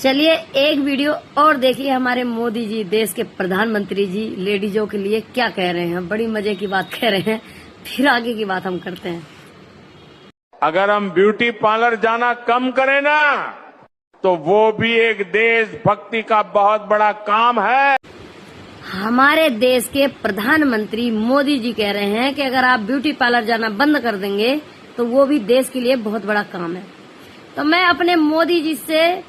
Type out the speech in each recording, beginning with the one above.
चलिए एक वीडियो और देखिए हमारे मोदी जी, देश के प्रधानमंत्री जी लेडीजों के लिए क्या कह रहे हैं। बड़ी मजे की बात कह रहे हैं, फिर आगे की बात हम करते हैं। अगर हम ब्यूटी पार्लर जाना कम करें ना, तो वो भी एक देशभक्ति का बहुत बड़ा काम है। हमारे देश के प्रधानमंत्री मोदी जी कह रहे हैं कि अगर आप ब्यूटी पार्लर जाना बंद कर देंगे तो वो भी देश के लिए बहुत बड़ा काम है। तो मैं अपने मोदी जी से,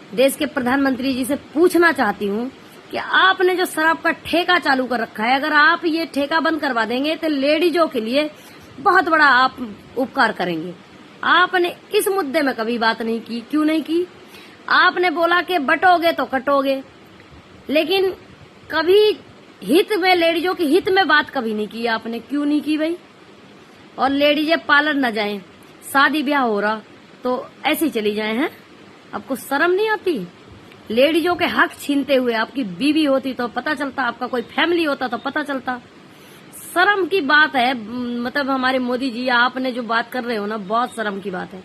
देश के प्रधानमंत्री जी से पूछना चाहती हूँ कि आपने जो शराब का ठेका चालू कर रखा है, अगर आप ये ठेका बंद करवा देंगे तो लेडीजों के लिए बहुत बड़ा आप उपकार करेंगे। आपने इस मुद्दे में कभी बात नहीं की, क्यों नहीं की? आपने बोला कि बटोगे तो कटोगे, लेकिन कभी हित में, लेडीजों के हित में बात कभी नहीं की आपने, क्यों नहीं की भाई? और लेडीजें पार्लर न जाएं, शादी ब्याह हो रहा तो ऐसे ही चली जाए हैं। आपको शर्म नहीं आती? लेडीजों के हक छीनते हुए आपकी बीवी होती तो पता चलता, आपका कोई फैमिली होता तो पता चलता। शर्म की बात है। मतलब हमारे मोदी जी, आपने जो बात कर रहे हो ना, बहुत शर्म की बात है।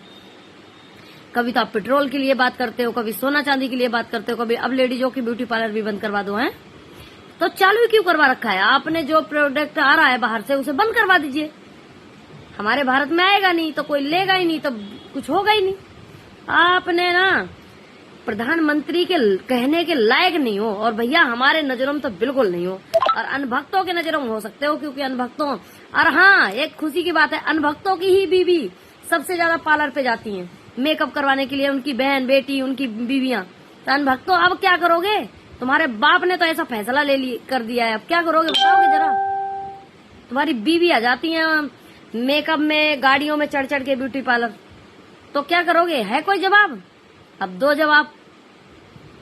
कभी तो आप पेट्रोल के लिए बात करते हो, कभी सोना चांदी के लिए बात करते हो, कभी अब लेडीजों की ब्यूटी पार्लर भी बंद करवा दो। हैं तो चालू क्यों करवा रखा है आपने? जो प्रोडक्ट आ रहा है बाहर से उसे बंद करवा दीजिए। हमारे भारत में आएगा नहीं तो कोई लेगा ही नहीं, तो कुछ होगा ही नहीं। आपने ना प्रधानमंत्री के कहने के लायक नहीं हो, और भैया हमारे नजरों में तो बिल्कुल नहीं हो, और अनभक्तों के नजरों में हो सकते हो, क्योंकि अनभक्तों, और हाँ एक खुशी की बात है, अनभक्तों की ही बीवी सबसे ज्यादा पार्लर पे जाती हैं मेकअप करवाने के लिए, उनकी बहन बेटी, उनकी बीवियां। तो अनभक्तों अब क्या करोगे? तुम्हारे बाप ने तो ऐसा फैसला कर दिया है, अब क्या करोगे बताओगे जरा? तुम्हारी बीवी आ जाती है मेकअप में, गाड़ियों में चढ़ चढ़ के ब्यूटी पार्लर, तो क्या करोगे? है कोई जवाब? अब दो जवाब।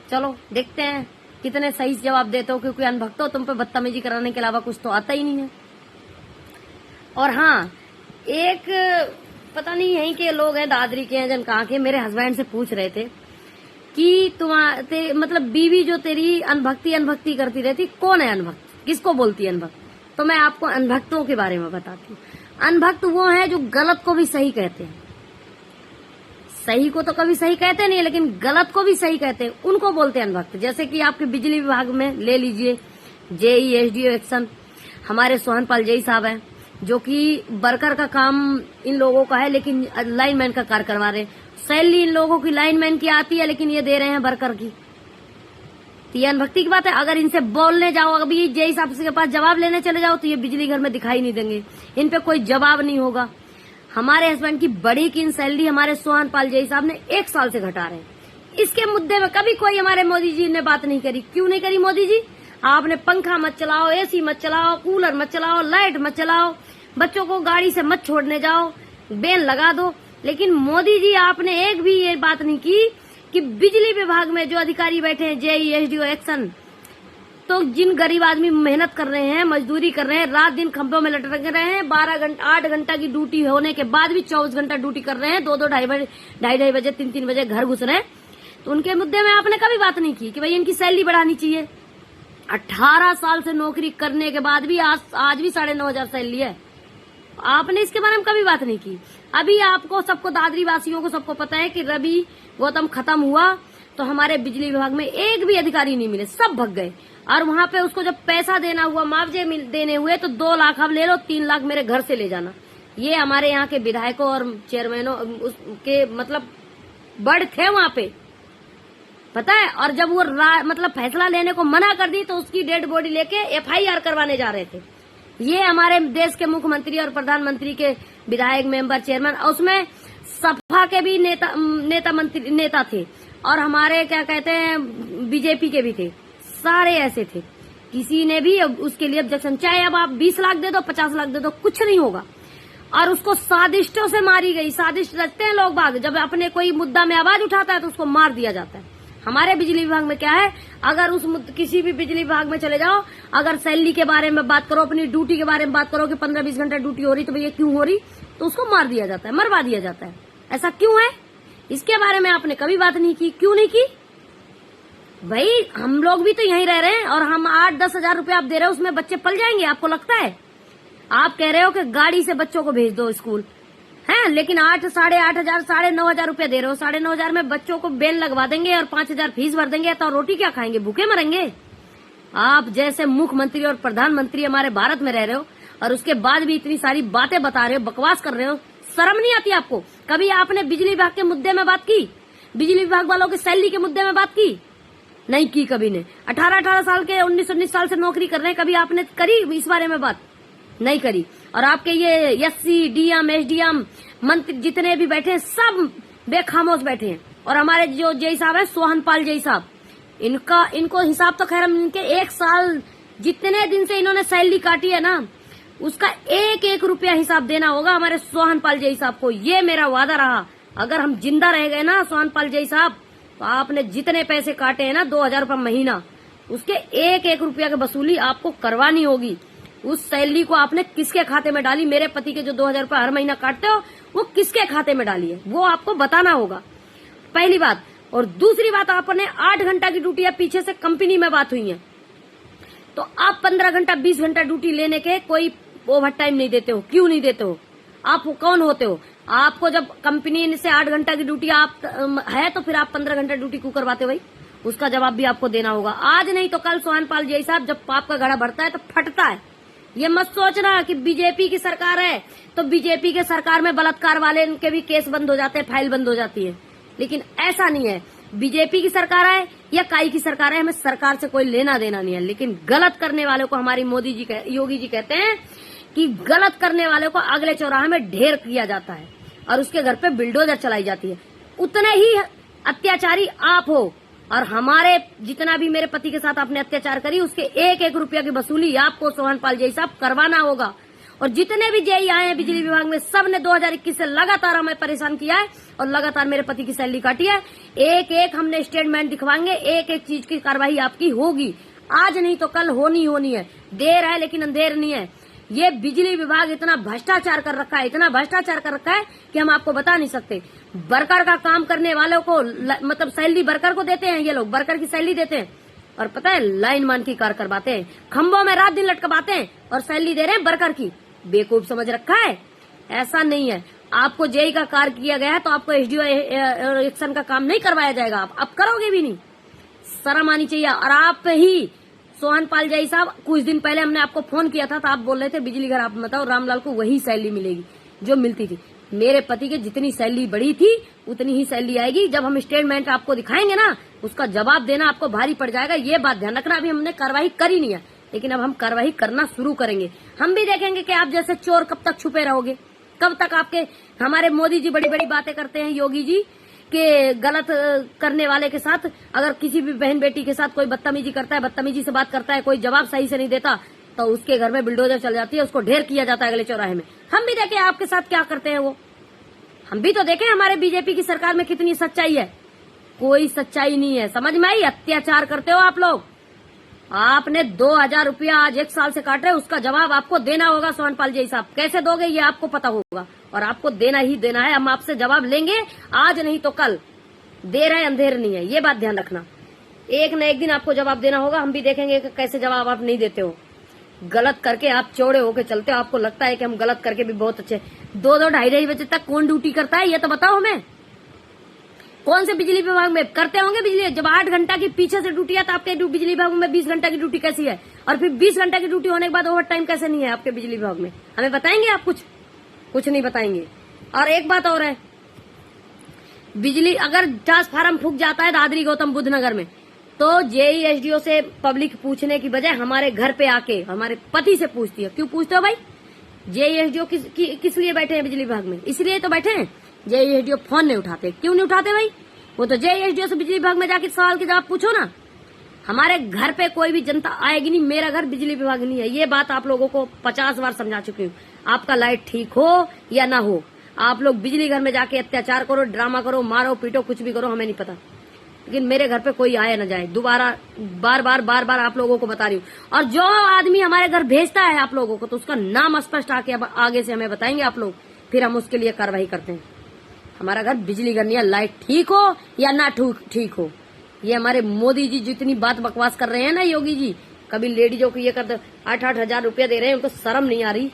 चलो देखते हैं कितने सही जवाब देते हो, क्योंकि अनभक्तों तुम पे बदतमीजी कराने के अलावा कुछ तो आता ही नहीं है। और हाँ, एक पता नहीं यहीं के लोग हैं, दादरी के हैं, जन कहाँ के, मेरे हस्बैंड से पूछ रहे थे कि तुम्हारे मतलब बीवी जो तेरी अनभक्ति करती रहती, कौन है अनभक्त? किसको बोलती है अनभक्त? तो मैं आपको अनभक्तों के बारे में बताती हूँ। अनभक्त वो है जो गलत को भी सही कहते हैं। सही को तो कभी सही कहते नहीं, लेकिन गलत को भी सही कहते हैं, उनको बोलते हैं अनभक्त। जैसे कि आपके बिजली विभाग में ले लीजिए, जेई एसडीओ एक्शन, हमारे सोहनपाल जेई साहब हैं, जो कि वर्कर का काम इन लोगों का है, लेकिन लाइनमैन का कार्य करवा रहे हैं। सैलरी इन लोगों की लाइनमैन की आती है, लेकिन ये दे रहे हैं वर्कर की। तो ये अनभक्ति की बात है। अगर इनसे बोलने जाओ, अभी जेई साहब के पास जवाब लेने चले जाओ, तो ये बिजली घर में दिखाई नहीं देंगे, इन पे कोई जवाब नहीं होगा। हमारे हस्बैंड की बड़ी की सैलरी हमारे सोहनपाल जेई साहब ने 1 साल से घटा रहे हैं। इसके मुद्दे में कभी कोई हमारे मोदी जी ने बात नहीं करी। क्यों नहीं करी मोदी जी? आपने पंखा मत चलाओ, एसी मत चलाओ, कूलर मत चलाओ, लाइट मत चलाओ, बच्चों को गाड़ी से मत छोड़ने जाओ, बेल लगा दो। लेकिन मोदी जी आपने एक भी ये बात नहीं की कि बिजली विभाग में जो अधिकारी बैठे हैं, जेई एसडीओ एक्शन, तो जिन गरीब आदमी मेहनत कर रहे हैं, मजदूरी कर रहे हैं, रात दिन खंभों में लटक रहे हैं, 8 घंटा की ड्यूटी होने के बाद भी 24 घंटा ड्यूटी कर रहे हैं, 2-2, ढाई बजे, 3-3 बजे घर घुस रहे हैं, तो उनके मुद्दे में आपने कभी बात नहीं की कि भाई इनकी सैलरी बढ़ानी चाहिए। 18 साल से नौकरी करने के बाद भी आज भी 9,500 सैलरी है। आपने इसके बारे में कभी बात नहीं की। अभी आपको सबको, दादरी वासियों को सबको पता है कि रवि गौतम खत्म हुआ तो हमारे बिजली विभाग में एक भी अधिकारी नहीं मिले, सब भग गए। और वहां पे उसको जब पैसा देना हुआ, मुआवजे देने हुए, तो 2 लाख अब ले लो, 3 लाख मेरे घर से ले जाना। ये हमारे यहाँ के विधायकों और चेयरमैनों के मतलब बड़ थे वहां पे, पता है। और जब वो मतलब फैसला लेने को मना कर दी तो उसकी डेड बॉडी लेके FIR करवाने जा रहे थे। ये हमारे देश के मुख्यमंत्री और प्रधानमंत्री के विधायक, मेंबर, चेयरमैन, और उसमें सपा के भी नेता थे, और हमारे क्या कहते हैं बीजेपी के भी थे, सारे ऐसे थे। किसी ने भी उसके लिए ऑब्जेक्शन, चाहे अब आप 20 लाख दे दो, 50 लाख दे दो, कुछ नहीं होगा। और उसको साजिशों से मारी गई। साजिश रचते हैं लोग बाग, जब अपने कोई मुद्दा में आवाज उठाता है तो उसको मार दिया जाता है। हमारे बिजली विभाग में क्या है, अगर किसी भी बिजली विभाग में चले जाओ, अगर सैलरी के बारे में बात करो, अपनी ड्यूटी के बारे में बात करो कि 15-20 घंटा ड्यूटी हो रही, तो भैया क्यों हो रही, तो उसको मार दिया जाता है, मरवा दिया जाता है। ऐसा क्यों है? इसके बारे में आपने कभी बात नहीं की। क्यों नहीं की भाई? हम लोग भी तो यहीं रह रहे हैं, और हम 8-10 हजार रुपए आप दे रहे हो, उसमें बच्चे पल जाएंगे? आपको लगता है? आप कह रहे हो कि गाड़ी से बच्चों को भेज दो स्कूल, हैं, लेकिन 8, 8,500, 9,500 रुपया दे रहे हो। 9,500 में बच्चों को बेल लगवा देंगे और 5,000 फीस भर देंगे, तो रोटी क्या खाएंगे, भूखे मरेंगे। आप जैसे मुख्यमंत्री और प्रधानमंत्री हमारे भारत में रह रहे हो और उसके बाद भी इतनी सारी बातें बता रहे हो, बकवास कर रहे हो, शर्म नहीं आती आपको? कभी आपने बिजली विभाग के मुद्दे में बात की? बिजली विभाग वालों के सैलरी के मुद्दे में बात की? नहीं की कभी ने। 18 साल के 19 साल से नौकरी कर रहे हैं, कभी आपने करी इस बारे में बात? नहीं करी। और आपके ये एससी, डीएम, एसडीएम मंत्री जितने भी बैठे हैं सब बेखामोश बैठे हैं। और हमारे जो जय साहब है, सोहनपाल जय साहब, इनको हिसाब तो खैर हम इनके 1 साल जितने दिन से इन्होंने सैलरी काटी है ना, उसका 1-1 रुपया हिसाब देना होगा हमारे सोहनपाल जय साहब को। ये मेरा वादा रहा। अगर हम जिंदा रह गए ना सोहनपाल जय साहब, तो आपने जितने पैसे काटे हैं ना 2,000 रुपया महीना, उसके 1-1 रुपया की वसूली आपको करवानी होगी। उस सैलरी को आपने किसके खाते में डाली? मेरे पति के जो 2,000 रुपया हर महीना काटते हो, वो किसके खाते में डाली है, वो आपको बताना होगा, पहली बात। और दूसरी बात, आपने 8 घंटा की ड्यूटी है, पीछे से कंपनी में बात हुई है, तो आप 15 घंटा 20 घंटा ड्यूटी लेने के कोई ओवर टाइम नहीं देते हो। क्यों नहीं देते हो? आप कौन होते हो? आपको जब कंपनी से 8 घंटा की ड्यूटी आप है, तो फिर आप 15 घंटा ड्यूटी क्यों करवाते हो भाई? उसका जवाब भी आपको देना होगा। आज नहीं तो कल सोहनपाल जय साहब, जब पाप का घड़ा बढ़ता है तो फटता है। ये मत सोचना कि बीजेपी की सरकार है तो बीजेपी के सरकार में बलात्कार वाले इनके भी केस बंद हो जाते हैं, फाइल बंद हो जाती है, लेकिन ऐसा नहीं है। बीजेपी की सरकार है या काई की सरकार है, हमें सरकार से कोई लेना देना नहीं है। लेकिन गलत करने वालों को हमारी योगी जी कहते हैं कि गलत करने वाले को अगले चौराहे में ढेर किया जाता है और उसके घर पे बुलडोजर चलाई जाती है। उतने ही अत्याचारी आप हो। और हमारे जितना भी मेरे पति के साथ आपने अत्याचार करी, उसके 1-1 रुपया की वसूली आपको सोहनपाल जय साहब करवाना होगा। और जितने भी जेई आए हैं बिजली विभाग में, सब ने 2021 से लगातार हमें परेशान किया है और लगातार मेरे पति की सैलरी काटी है। 1-1 हमने स्टेटमेंट दिखवाएंगे, 1-1 चीज की कार्रवाई आपकी होगी। आज नहीं तो कल होनी है। देर है लेकिन अंधेर नहीं है। ये बिजली विभाग इतना भ्रष्टाचार कर रखा है, इतना भ्रष्टाचार कर रखा है कि हम आपको बता नहीं सकते। वर्कर का काम करने वालों को मतलब सैलरी वर्कर को देते हैं, ये लोग वर्कर की सैलरी देते हैं और पता है लाइन मान की कार करवाते हैं, खंभों में रात दिन लटकवाते हैं और सैलरी दे रहे हैं वर्कर की। बेवकूफ समझ रखा है? ऐसा नहीं है। आपको जेई का कार्य किया गया है तो आपको एसडीओ एक्शन का काम नहीं करवाया जाएगा। आप करोगे भी नहीं। शर्म आनी चाहिए। और आप ही सोहनपाल जय साहब, कुछ दिन पहले हमने आपको फोन किया था तो आप बोल रहे थे बिजली घर आप बताओ, रामलाल को वही सैलरी मिलेगी जो मिलती थी। मेरे पति की जितनी सैलरी बढ़ी थी उतनी ही सैलरी आएगी। जब हम स्टेटमेंट आपको दिखाएंगे ना, उसका जवाब देना आपको भारी पड़ जाएगा। ये बात ध्यान रखना। अभी हमने कार्रवाई करी नहीं है, लेकिन अब हम कार्रवाई करना शुरू करेंगे। हम भी देखेंगे कि आप जैसे चोर कब तक छुपे रहोगे, कब तक आपके हमारे मोदी जी बड़ी बड़ी बातें करते हैं, योगी जी के गलत करने वाले के साथ अगर किसी भी बहन बेटी के साथ कोई बदतमीजी करता है, बदतमीजी से बात करता है, कोई जवाब सही से नहीं देता, तो उसके घर में बुलडोजर चल जाती है, उसको ढेर किया जाता है अगले चौराहे में। हम भी देखें आपके साथ क्या करते हैं वो। हम भी तो देखें हमारे बीजेपी की सरकार में कितनी सच्चाई है। कोई सच्चाई नहीं है, समझ में आई? अत्याचार करते हो आप लोग। आपने 2,000 रुपया आज 1 साल से काट रहे, उसका जवाब आपको देना होगा सोहनपाल जय साहब। कैसे दोगे ये आपको पता होगा और आपको देना ही देना है। हम आपसे जवाब लेंगे, आज नहीं तो कल। देर है अंधेर नहीं है, ये बात ध्यान रखना। एक न एक दिन आपको जवाब देना होगा। हम भी देखेंगे कि कैसे जवाब आप नहीं देते हो। गलत करके आप चौड़े होके चलते हो। आपको लगता है कि हम गलत करके भी बहुत अच्छे। 2-2, 2:30 बजे तक कौन ड्यूटी करता है ये तो बताओ हमें। कौन से बिजली विभाग में करते होंगे बिजली? जब 8 घंटा की पीछे से ड्यूटी है तो आपके बिजली विभाग में 20 घंटा की ड्यूटी कैसी है? और फिर 20 घंटा की ड्यूटी होने के बाद ओवर टाइम कैसे नहीं है आपके बिजली विभाग में? हमें बताएंगे आप? कुछ नहीं बताएंगे। और एक बात और है, बिजली अगर ट्रांसफार्मर फूक जाता है दादरी गौतम बुद्ध नगर में, तो जेई एसडीओ से पब्लिक पूछने की बजाय हमारे घर पे आके हमारे पति से पूछती है। क्यों पूछते हो भाई? जेई एसडीओ किस लिए बैठे हैं बिजली विभाग में? इसलिए तो बैठे हैं। जेई एसडीओ फोन नहीं उठाते। क्यों नहीं उठाते भाई? वो तो जेई एसडीओ से बिजली विभाग में जाके सवाल के जवाब पूछो ना। हमारे घर पे कोई भी जनता आएगी नहीं। मेरा घर बिजली विभाग नहीं है। ये बात आप लोगों को 50 बार समझा चुकी हूँ। आपका लाइट ठीक हो या ना हो, आप लोग बिजली घर में जाके अत्याचार करो, ड्रामा करो, मारो पीटो, कुछ भी करो, हमें नहीं पता। लेकिन मेरे घर पे कोई आए ना जाए। दोबारा बार बार आप लोगों को बता रही हूँ। और जो आदमी हमारे घर भेजता है आप लोगों को, तो उसका नाम स्पष्ट आगे से हमें बताएंगे आप लोग, फिर हम उसके लिए कार्रवाई करते हैं। हमारा घर बिजली घर नहीं है। लाइट ठीक हो या ना ठीक हो, ये हमारे मोदी जी जितनी बात बकवास कर रहे हैं ना, योगी जी, कभी लेडीजों को ये कर 8-8 हजार रुपया दे रहे हैं, उनको शर्म नहीं आ रही।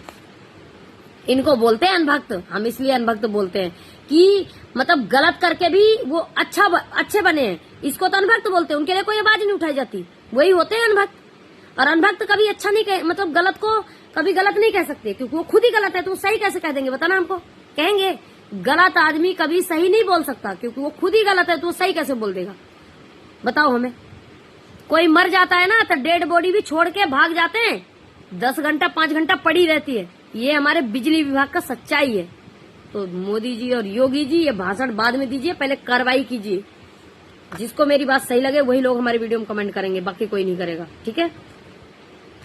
इनको बोलते हैं अनभक्त। हम इसलिए अनभक्त बोलते हैं कि मतलब गलत करके भी वो अच्छे बने हैं, इसको तो अनभक्त बोलते हैं। उनके लिए कोई आवाज नहीं उठाई जाती, वही होते हैं अनभक्त। और अनभक्त कभी अच्छा नहीं कह, मतलब गलत को कभी गलत नहीं कह सकते, क्योंकि वो खुद ही गलत है, तो वो सही कैसे कह देंगे बताना हमको। कहेंगे गलत आदमी कभी सही नहीं बोल सकता, क्योंकि वो खुद ही गलत है, तो वो सही कैसे बोल देगा बताओ हमें। कोई मर जाता है ना तो डेड बॉडी भी छोड़ के भाग जाते हैं, 10 घंटा 5 घंटा पड़ी रहती है। ये हमारे बिजली विभाग का सच्चाई है। तो मोदी जी और योगी जी ये भाषण बाद में दीजिए, पहले कार्रवाई कीजिए। जिसको मेरी बात सही लगे वही लोग हमारे वीडियो में कमेंट करेंगे, बाकी कोई नहीं करेगा, ठीक है।